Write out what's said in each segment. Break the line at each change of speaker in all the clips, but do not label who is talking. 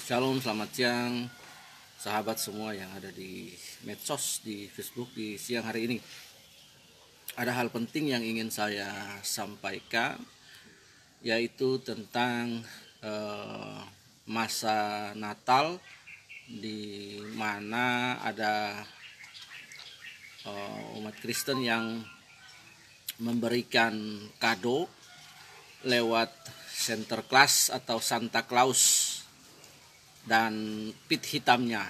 Shalom, selamat siang sahabat semua yang ada di medsos, di Facebook di siang hari ini. Ada hal penting yang ingin saya sampaikan, yaitu tentang masa Natal, di mana ada umat Kristen yang memberikan kado lewat Sinterklas atau Santa Claus dan pit hitamnya.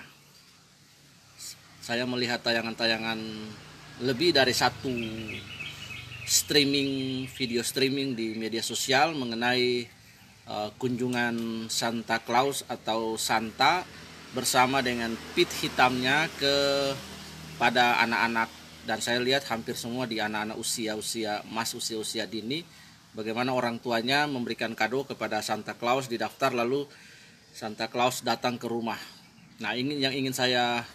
Saya melihat tayangan-tayangan lebih dari satu video streaming di media sosial mengenai kunjungan Santa Claus atau Santa bersama dengan pit hitamnya kepada anak-anak, dan saya lihat hampir semua di anak-anak usia dini, bagaimana orang tuanya memberikan kado kepada Santa Claus, didaftar, lalu Santa Claus datang ke rumah. Nah, ini yang ingin saya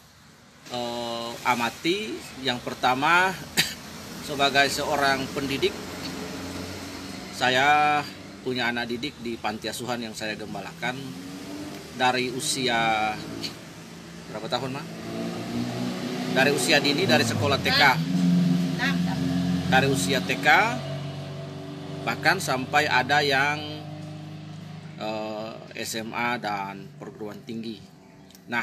amati. Yang pertama, sebagai seorang pendidik, saya punya anak didik di panti asuhan yang saya gembalakan dari usia berapa tahun, Ma? Dari usia dini, dari sekolah TK. Dari usia TK, bahkan sampai ada yang SMA dan perguruan tinggi. Nah,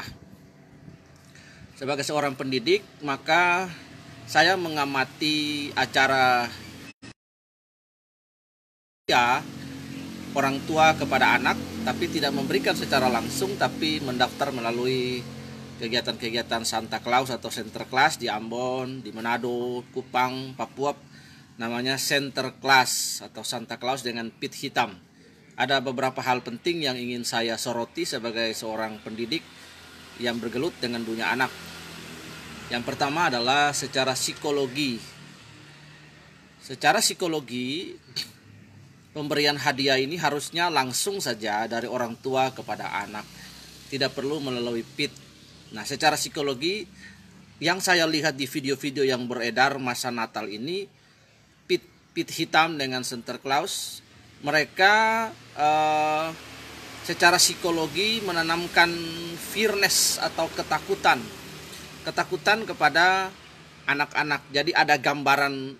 sebagai seorang pendidik, maka saya mengamati acara orang tua kepada anak, tapi tidak memberikan secara langsung, tapi mendaftar melalui kegiatan-kegiatan Santa Claus atau Sinterklas di Ambon, di Manado, Kupang, Papua, namanya Sinterklas atau Santa Claus dengan pit hitam. Ada beberapa hal penting yang ingin saya soroti sebagai seorang pendidik yang bergelut dengan dunia anak. Yang pertama adalah secara psikologi. Secara psikologi, pemberian hadiah ini harusnya langsung saja dari orang tua kepada anak, tidak perlu melalui pit. Nah, secara psikologi yang saya lihat di video-video yang beredar masa Natal ini, pit hitam dengan Santa Claus, mereka secara psikologi menanamkan fearness atau ketakutan kepada anak-anak. Jadi ada gambaran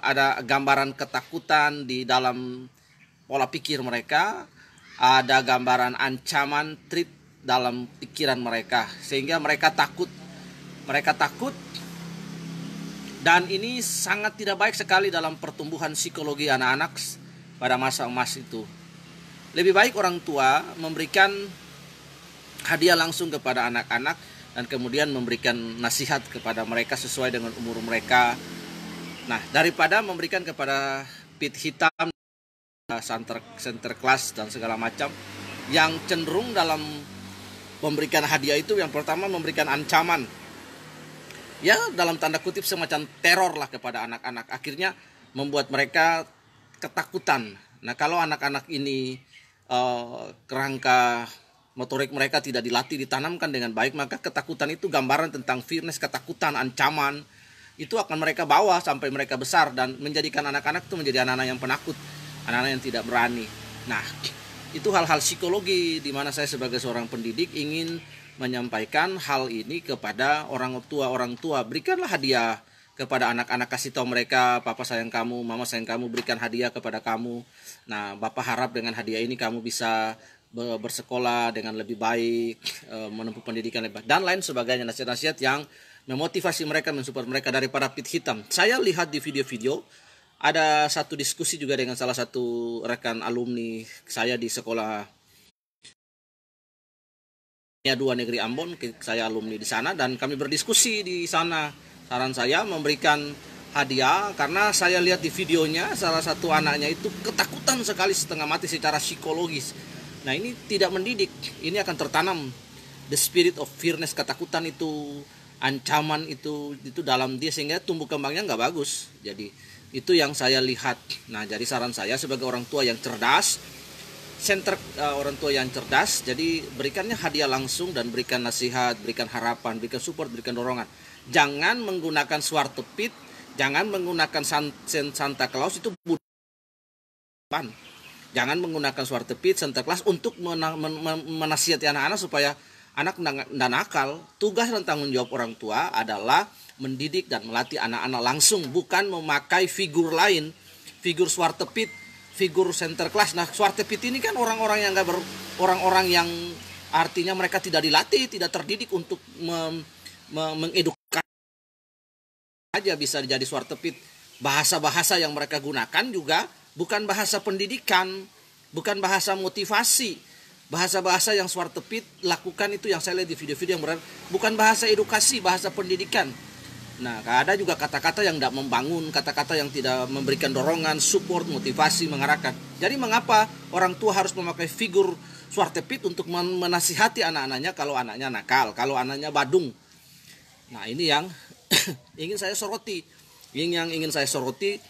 ada gambaran ketakutan di dalam pola pikir mereka, ada gambaran ancaman, threat dalam pikiran mereka, sehingga mereka takut. Dan ini sangat tidak baik sekali dalam pertumbuhan psikologi anak-anak pada masa emas itu. Lebih baik orang tua memberikan hadiah langsung kepada anak-anak dan kemudian memberikan nasihat kepada mereka sesuai dengan umur mereka. Nah, daripada memberikan kepada pit hitam, Sinterklas dan segala macam, yang cenderung dalam memberikan hadiah itu, yang pertama memberikan ancaman, ya dalam tanda kutip semacam teror lah kepada anak-anak, akhirnya membuat mereka ketakutan. Nah, kalau anak-anak ini kerangka motorik mereka tidak dilatih, ditanamkan dengan baik, maka ketakutan itu gambaran tentang fearness, ketakutan, ancaman, itu akan mereka bawa sampai mereka besar dan menjadikan anak-anak itu menjadi anak-anak yang penakut, anak-anak yang tidak berani. Nah, itu hal-hal psikologi di mana saya sebagai seorang pendidik ingin menyampaikan hal ini kepada orang tua. Berikanlah hadiah kepada anak-anak, kasih tahu mereka, papa sayang kamu, mama sayang kamu, berikan hadiah kepada kamu. Nah, bapak harap dengan hadiah ini kamu bisa bersekolah dengan lebih baik, menempuh pendidikan lebih baik, dan lain sebagainya, nasihat-nasihat yang memotivasi mereka, mensupport mereka daripada pit hitam. Saya lihat di video-video ada satu diskusi juga dengan salah satu rekan alumni saya di sekolah 2 Negeri Ambon. Saya alumni di sana dan kami berdiskusi di sana. Saran saya memberikan hadiah karena saya lihat di videonya salah satu anaknya itu ketakutan sekali, setengah mati secara psikologis. Nah, ini tidak mendidik. Ini akan tertanam the spirit of fearness, ketakutan itu, ancaman itu dalam dia, sehingga tumbuh kembangnya nggak bagus. Jadi itu yang saya lihat. Nah, jadi saran saya sebagai orang tua yang cerdas, orang tua yang cerdas, jadi berikannya hadiah langsung dan berikan nasihat, berikan harapan, berikan support, berikan dorongan. Jangan menggunakan suatu pit, jangan menggunakan Santa Claus, itu bukan. Jangan menggunakan suara tepit, Santa Claus untuk menasihati anak-anak supaya anak tidak nakal. Tugas dan tanggung jawab orang tua adalah mendidik dan melatih anak-anak langsung, bukan memakai figur lain, figur suara tepit, figur Santa Claus. Nah, suara tepit ini kan orang-orang yang orang-orang yang artinya mereka tidak dilatih, tidak terdidik untuk mengedukasi aja bisa jadi suara tepit. Bahasa-bahasa yang mereka gunakan juga bukan bahasa pendidikan, bukan bahasa motivasi. Bahasa-bahasa yang suara tepit lakukan itu yang saya lihat di video-video yang bukan bahasa edukasi, bahasa pendidikan. Nah, ada juga kata-kata yang tidak membangun, kata-kata yang tidak memberikan dorongan, support, motivasi, mengarahkan. Jadi mengapa orang tua harus memakai figur suara tepit untuk menasihati anak-anaknya kalau anaknya nakal, kalau anaknya badung. Nah, ini yang ingin saya soroti. Yang ingin saya soroti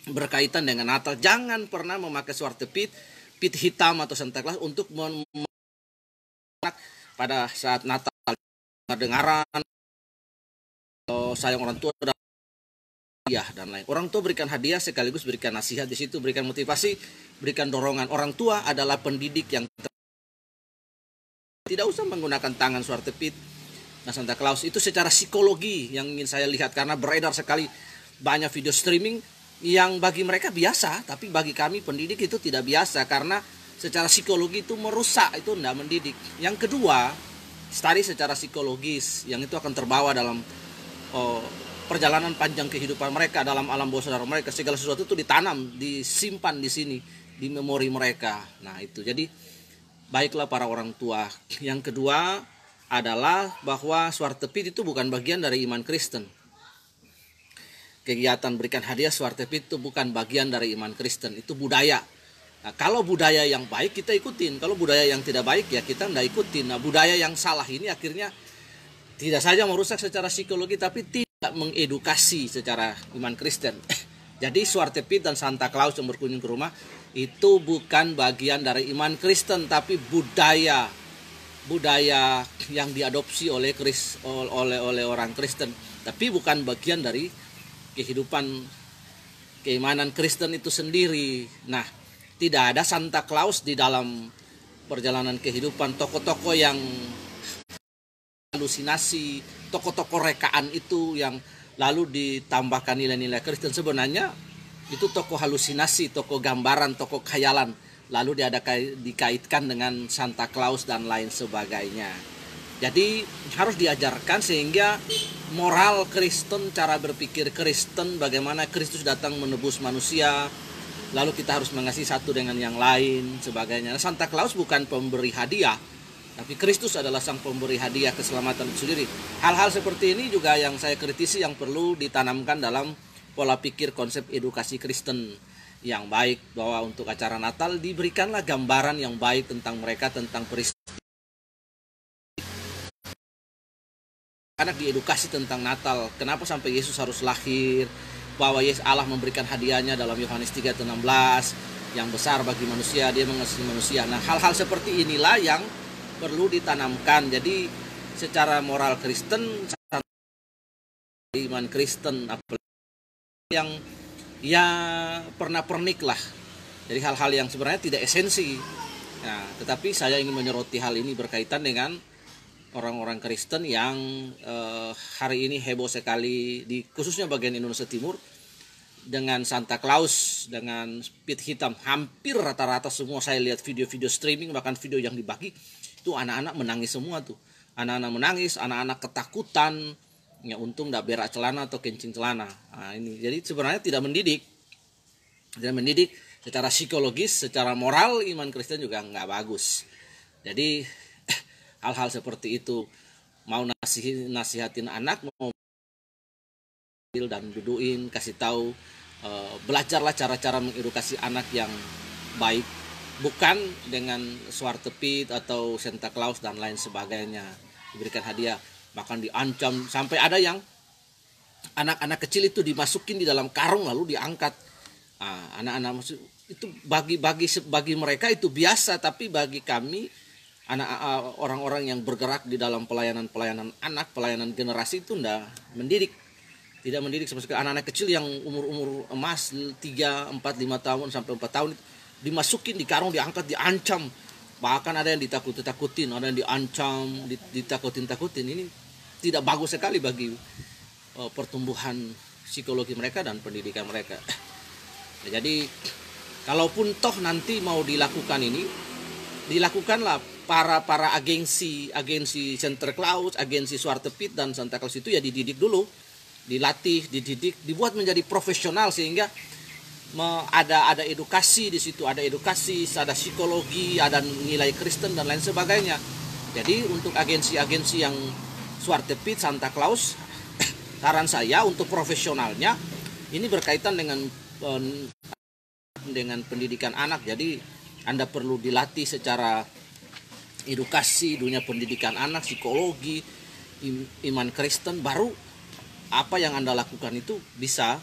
berkaitan dengan Natal. Jangan pernah memakai suara tepit, pit hitam atau Santa Claus untuk pada saat Natal dengaran atau sayang orang tua hadiah dan lain. Orang tua berikan hadiah sekaligus berikan nasihat di situ, berikan motivasi, berikan dorongan. Orang tua adalah pendidik yang tidak usah menggunakan tangan suara tepit. Nah, Santa Claus itu secara psikologi yang ingin saya lihat, karena beredar sekali banyak video streaming yang bagi mereka biasa, tapi bagi kami pendidik itu tidak biasa karena secara psikologi itu merusak, itu tidak mendidik. Yang kedua, tadi secara psikologis yang itu akan terbawa dalam perjalanan panjang kehidupan mereka, dalam alam bawah sadar mereka. Segala sesuatu itu ditanam, disimpan di sini, di memori mereka. Nah, itu jadi baiklah para orang tua. Yang kedua adalah bahwa suara tepit itu bukan bagian dari iman Kristen. Kegiatan berikan hadiah suara tepit itu bukan bagian dari iman Kristen, itu budaya. Nah, kalau budaya yang baik kita ikutin, kalau budaya yang tidak baik ya kita tidak ikutin. Nah, budaya yang salah ini akhirnya tidak saja merusak secara psikologi tapi tidak mengedukasi secara iman Kristen. Jadi suara tepit dan Santa Claus yang berkunjung ke rumah itu bukan bagian dari iman Kristen, tapi budaya yang diadopsi oleh orang Kristen, tapi bukan bagian dari kehidupan keimanan Kristen itu sendiri. Nah, tidak ada Santa Claus di dalam perjalanan kehidupan. Tokoh-tokoh yang halusinasi, tokoh-tokoh rekaan itu yang lalu ditambahkan nilai-nilai Kristen, sebenarnya itu tokoh halusinasi, tokoh gambaran, tokoh khayalan, lalu dikaitkan dengan Santa Claus dan lain sebagainya. Jadi harus diajarkan sehingga moral Kristen, cara berpikir Kristen, bagaimana Kristus datang menebus manusia, lalu kita harus mengasihi satu dengan yang lain sebagainya. Santa Claus bukan pemberi hadiah, tapi Kristus adalah sang pemberi hadiah keselamatan itu sendiri. Hal-hal seperti ini juga yang saya kritisi, yang perlu ditanamkan dalam pola pikir konsep edukasi Kristen yang baik, bahwa untuk acara Natal diberikanlah gambaran yang baik tentang mereka, tentang peristiwa. Anak diedukasi tentang Natal, kenapa sampai Yesus harus lahir, bahwa Yesus Allah memberikan hadiahnya dalam Yohanes 3:16 yang besar bagi manusia, dia mengasihi manusia. Nah, hal-hal seperti inilah yang perlu ditanamkan. Jadi secara moral Kristen, iman Kristen, yang ya pernik lah. Jadi hal-hal yang sebenarnya tidak esensi. Nah, tetapi saya ingin menyoroti hal ini berkaitan dengan orang-orang Kristen yang hari ini heboh sekali, khususnya bagian Indonesia Timur, dengan Santa Claus, dengan pit hitam. Hampir rata-rata semua saya lihat video-video streaming, bahkan video yang dibagi, itu anak-anak menangis semua tuh. Anak-anak menangis, anak-anak ketakutan. Ya, untung tidak berak celana atau kencing celana. Nah, ini jadi sebenarnya tidak mendidik secara psikologis, secara moral iman Kristen juga nggak bagus. Jadi hal-hal seperti itu, mau nasihatin anak, mau dan duduin, kasih tahu, belajarlah cara-cara mengedukasi anak yang baik, bukan dengan suara tepit atau Santa Claus dan lain sebagainya, diberikan hadiah. Bahkan diancam, sampai ada yang anak-anak kecil itu dimasukin di dalam karung lalu diangkat. Anak-anak itu bagi mereka itu biasa, tapi bagi kami orang-orang yang bergerak di dalam pelayanan anak, pelayanan generasi itu tidak mendidik sama sekali. Anak-anak kecil yang umur emas 3, 4, 5 tahun sampai 4 tahun itu dimasukin di karung, diangkat, diancam. Bahkan ada yang ditakut-takutin, ada yang diancam, ditakutin-takutin. Ini tidak bagus sekali bagi pertumbuhan psikologi mereka dan pendidikan mereka. Jadi kalaupun toh nanti mau dilakukan ini, dilakukanlah para agensi Santa Claus, agensi Zwarte Piet dan Santa Claus itu ya dididik dulu, dilatih, dididik, dibuat menjadi profesional sehingga ada edukasi di situ, ada edukasi, ada psikologi, ada nilai Kristen dan lain sebagainya. Jadi untuk agensi-agensi yang Zwarte Piet, Santa Claus, saran saya untuk profesionalnya ini berkaitan dengan pendidikan anak. Jadi Anda perlu dilatih secara edukasi, dunia pendidikan anak, psikologi, iman Kristen, baru apa yang Anda lakukan itu bisa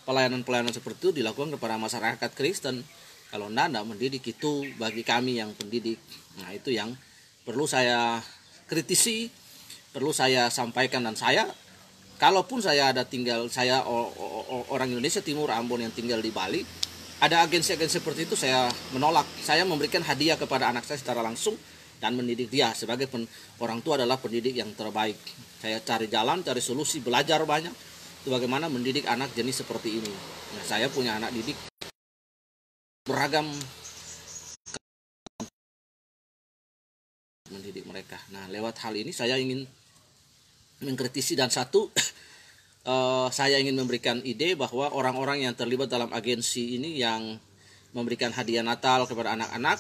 pelayanan-pelayanan seperti itu dilakukan kepada masyarakat Kristen. Kalau Anda mendidik, itu bagi kami yang pendidik. Nah, itu yang perlu saya kritisi, perlu saya sampaikan. Dan saya, kalaupun saya orang Indonesia Timur, Ambon yang tinggal di Bali, ada agensi-agensi seperti itu, saya menolak. Saya memberikan hadiah kepada anak saya secara langsung dan mendidik dia. Sebagai orang tua adalah pendidik yang terbaik. Saya cari jalan, cari solusi, belajar banyak itu bagaimana mendidik anak jenis seperti ini. Nah, saya punya anak didik beragam mendidik mereka. Nah, lewat hal ini saya ingin mengkritisi, dan satu saya ingin memberikan ide bahwa orang-orang yang terlibat dalam agensi ini yang memberikan hadiah Natal kepada anak-anak,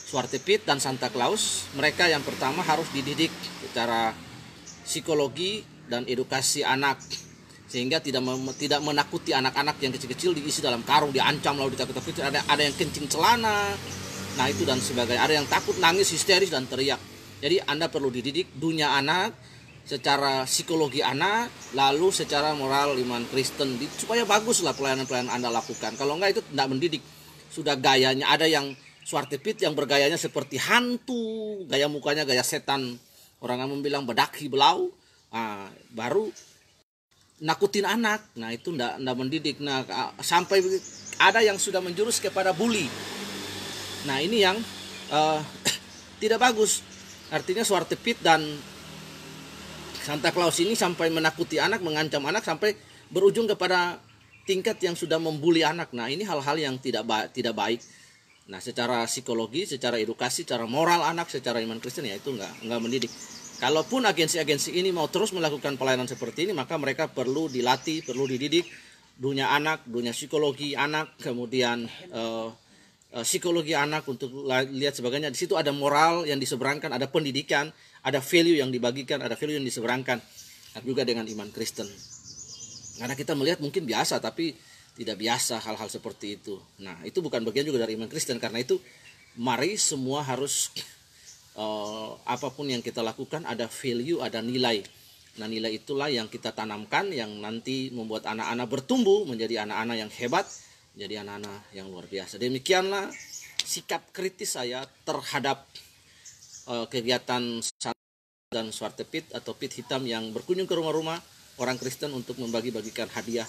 Zwarte Piet dan Santa Claus, mereka yang pertama harus dididik secara psikologi dan edukasi anak, sehingga tidak menakuti anak-anak yang kecil-kecil, diisi dalam karung, diancam lalu ditakut-takuti. Ada yang kencing celana, nah itu dan sebagainya. Ada yang takut, nangis, histeris dan teriak. Jadi Anda perlu dididik dunia anak, secara psikologi anak, lalu secara moral iman Kristen, supaya baguslah pelayanan-pelayanan Anda lakukan. Kalau enggak, itu tidak mendidik. Sudah gayanya, ada yang Zwarte Piet yang bergayanya seperti hantu, gaya mukanya gaya setan, orang yang bilang bedaki belau, baru nakutin anak. Nah, itu enggak mendidik. Nah, sampai ada yang sudah menjurus kepada bully. Nah, ini yang tidak bagus. Artinya Zwarte Piet dan Santa Claus ini sampai menakuti anak, mengancam anak, sampai berujung kepada tingkat yang sudah membuli anak. Nah, ini hal-hal yang tidak baik. Nah, secara psikologi, secara edukasi, secara moral anak, secara iman Kristen, ya itu enggak mendidik. Kalaupun agensi-agensi ini mau terus melakukan pelayanan seperti ini, maka mereka perlu dilatih, perlu dididik dunia anak, dunia psikologi anak, kemudian psikologi anak untuk lihat sebagainya. Di situ ada moral yang diseberangkan, ada pendidikan, ada value yang dibagikan, ada value yang diseberangkan, dan juga dengan iman Kristen. Karena kita melihat mungkin biasa, tapi tidak biasa hal-hal seperti itu. Nah, itu bukan bagian juga dari iman Kristen. Karena itu mari semua harus apapun yang kita lakukan ada value, ada nilai. Nah, nilai itulah yang kita tanamkan, yang nanti membuat anak-anak bertumbuh menjadi anak-anak yang hebat, jadi anak-anak yang luar biasa. Demikianlah sikap kritis saya terhadap kegiatan dan Zwarte Piet atau Piet hitam yang berkunjung ke rumah-rumah orang Kristen untuk membagi-bagikan hadiah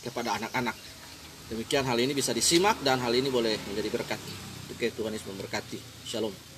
kepada anak-anak. Demikian hal ini bisa disimak dan hal ini boleh menjadi berkat. Oke, Tuhan Yesus memberkati. Shalom.